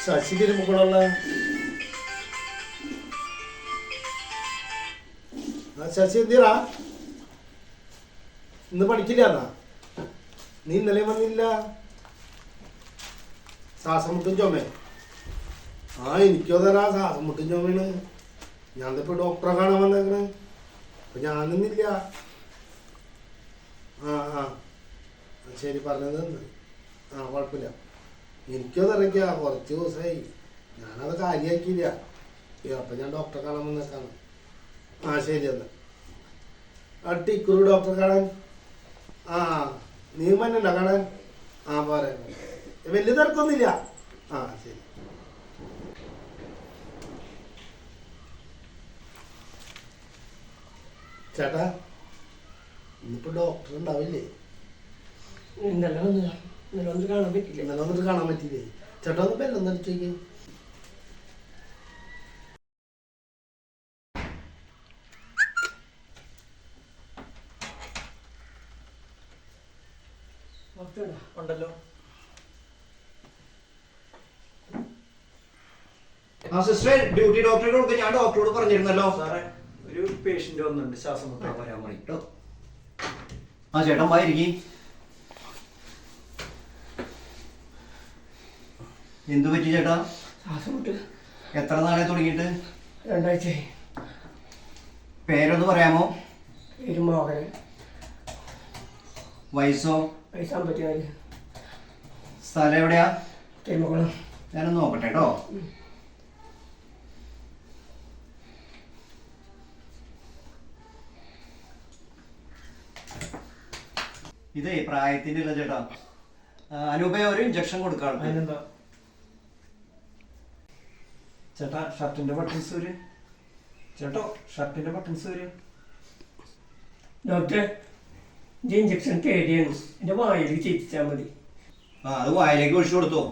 ശശിക്ക് മുകളുള്ള ശശി എന്തിനാ ഇന്ന് പഠിക്കില്ല നീ ഇന്നലെ വന്നില്ല. ശ്വാസം മുട്ടും ചുമ. എനിക്കോ തരാ ശ്വാസം മുട്ടും ചുമയാണ്. ഞാൻ ഇപ്പൊ ഡോക്ടറെ കാണാൻ വന്നേക്കണ്. അപ്പൊ ഞാനൊന്നില്ല. ശരി പറഞ്ഞത് കുഴപ്പമില്ല. എനിക്കോ തറയ്ക്ക കുറച്ച് ദിവസമായി. ഞാനത് കാര്യമാക്കിയില്ല. അപ്പൊ ഞാൻ ഡോക്ടറെ കാണാൻ വന്നേക്കാണ്. ശരി എന്നാ ടിക്കുറു ഡോക്ടറെ കാണാൻ. നീ മഞ്ഞല്ല കാണാൻ. പോരെ, വലിയ തിരക്കൊന്നുമില്ല. ശരി. ചേട്ടാ ഇന്നിപ്പോ ഡോക്ടർ ഉണ്ടാവില്ലേ? ഇന്നലെ വന്നിട്ട് കാണാൻ പറ്റില്ല. ഇന്നലെ വന്നിട്ട് കാണാൻ പറ്റില്ലേ? ചേട്ടാ ഒന്ന് ബെല്ലൊന്നും അടിച്ചേക്ക്. ഉണ്ടല്ലോ. സിസ്റ്റർ ഡ്യൂട്ടി ഡോക്ടറോട് ഞാൻ ഡോക്ടറോട് പറഞ്ഞിരുന്നല്ലോ. സാറേ ഒരു പേഷ്യന്റ് വന്നിട്ടുണ്ട്, ശ്വാസം മുട്ട. വരാൻ വേണ്ടിട്ടോ. ചേട്ടൻ വായിരിക്കും. എന്തു പറ്റി ചേട്ടാ? ശ്വാസം മുട്ട്. എത്ര നാളെ തുടങ്ങിയിട്ട്? 2 ആഴ്ചയായി. പേരൊന്ന് പറയാമോ? പേര് മോഹനൻ. വയസ്സോ? വയസ്സ് 54. സ്ഥലം എവിടെയാ? തിരുമക്കുളം. ഞാനൊന്ന് നോക്കട്ടെ കേട്ടോ. ഇതേ പ്രായത്തിന്റെ ഇല്ല ചേട്ടാ. അനൂപ ഒരു ഇഞ്ചക്ഷൻ കൊടുക്കാണ്. അതിനെന്താ ചേട്ടാ? ഷർട്ടിന്റെ ബട്ടൺസ് വരെ ചേട്ടോ, ഷർട്ടിന്റെ ബട്ടൺസ് വരെ. ഡോക്ടർ ഇഞ്ചക്ഷൻ കേടിയാണ്. എന്റെ വായിലേക്ക് ചേച്ചിച്ചാൽ മതി. അത് വായിലേക്ക് ഒഴിച്ചു കൊടുത്തോ?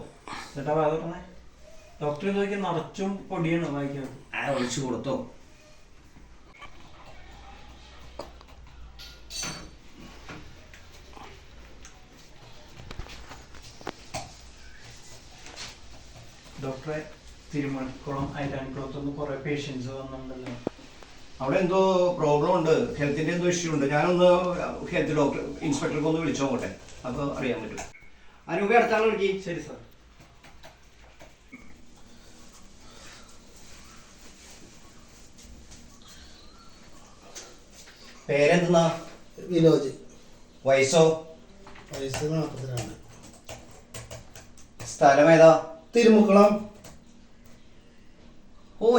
ചേട്ടാ വാ തുറന്നേ. ഡോക്ടർ നോക്കി നിറച്ചും പൊടിയാണ് വായിക്കാൻ. ഒഴിച്ചു കൊടുത്തോ? ഡോക്ടറെ തിരുമണിക്കുളം ഐരാണിക്കുളത്തുനിന്ന് കുറെ പേഷ്യൻസ് വന്നിട്ടുണ്ടല്ലോ. അവിടെ എന്തോ പ്രോബ്ലം ഉണ്ട്, ഹെൽത്തിന്റെ എന്തോ ഇഷ്യൂ ഉണ്ട്. ഞാനൊന്ന് ഹെൽത്ത് ഡോക്ടർ ഇൻസ്പെക്ടർക്ക് ഒന്ന് വിളിച്ചോട്ടെ, അപ്പൊ അറിയാൻ പറ്റും. അനൂപ അടുത്താണ് വിളിക്കി. ശരി സാർ. പേരെന്തെന്നാ? വിനോജ്. വയസ്സോ? വയസ്സ് 42. സ്ഥലം ഏതാ? തിരുമുക്കുളം.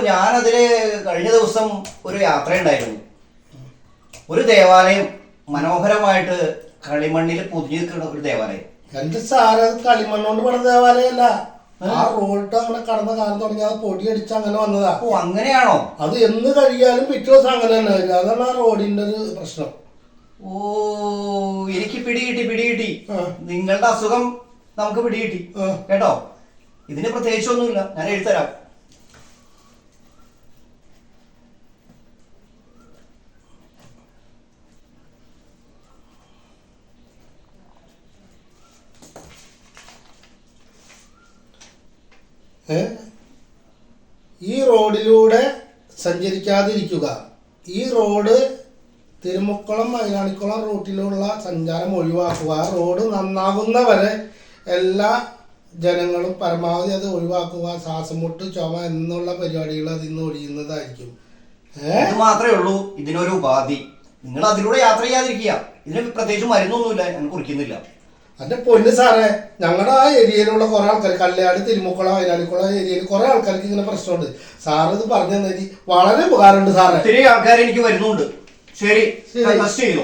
ഞാനതില് കഴിഞ്ഞ ദിവസം ഒരു യാത്രയുണ്ടായിരുന്നു. ഒരു ദേവാലയം മനോഹരമായിട്ട് കളിമണ്ണിൽ പൊതിഞ്ഞു നിൽക്കുന്ന ഒരു ദേവാലയം. എന്റെ സാറ് കളിമണ്ണോണ്ട് പണിത ദേവാലയമല്ല. ആ റോഡ് അങ്ങനെ കടന്ന കാലം തുടങ്ങി അത് പൊടിയടിച്ച് അങ്ങനെ വന്നതാ. അങ്ങനെയാണോ? അത് എന്ന് കഴിയാലും പിറ്റേ ദിവസം അങ്ങനെ തന്നെ വരും. അതാണ് ആ റോഡിന്റെ ഒരു പ്രശ്നം. എനിക്ക് പിടികിട്ടി. നിങ്ങളുടെ അസുഖം നമുക്ക് പിടികിട്ടി കേട്ടോ. ഇതിന് പ്രത്യേകിച്ചൊന്നുമില്ല, ഞാൻ എഴുതരാം. ഈ റോഡിലൂടെ സഞ്ചരിക്കാതിരിക്കുക. ഈ റോഡ് തിരുമുക്കുളം ഐരാണിക്കുളം റൂട്ടിലുള്ള സഞ്ചാരം ഒഴിവാക്കുക. റോഡ് നന്നാകുന്നവരെ എല്ലാ ജനങ്ങളും പരമാവധി അത് ഒഴിവാക്കുക. ശ്വാസമുട്ട് ചുമ എന്നുള്ള പരിപാടികൾ അതിൽ നിന്ന് ഒഴിയുന്നതായിരിക്കും. ഇത് മാത്രമേ ഉള്ളൂ ഇതിനൊരു ഉപാധി. നിങ്ങൾ അതിലൂടെ യാത്ര ചെയ്യാതിരിക്കുക. ഇതിന് പ്രത്യേകിച്ച് മരുന്നൊന്നുമില്ല, ഞാൻ കുറിക്കുന്നില്ല. അതിന്റെ പൊന്ന് സാറേ, ഞങ്ങളുടെ ആ ഏരിയയിലുള്ള കുറെ ആൾക്കാർ, കല്യാട് തിരുമുക്കുളം ഐരാണിക്കുളം ഏരിയയിൽ കുറെ ആൾക്കാർക്ക് ഇങ്ങനെ പ്രശ്നമുണ്ട്. സാറ് ഇത് പറഞ്ഞു തന്നേക്ക് വളരെ ഉപകാരമുണ്ട് സാറേ. ഒത്തിരി ആൾക്കാർ എനിക്ക് വരുന്നുണ്ട്. ശരി, ശരി. ശരി.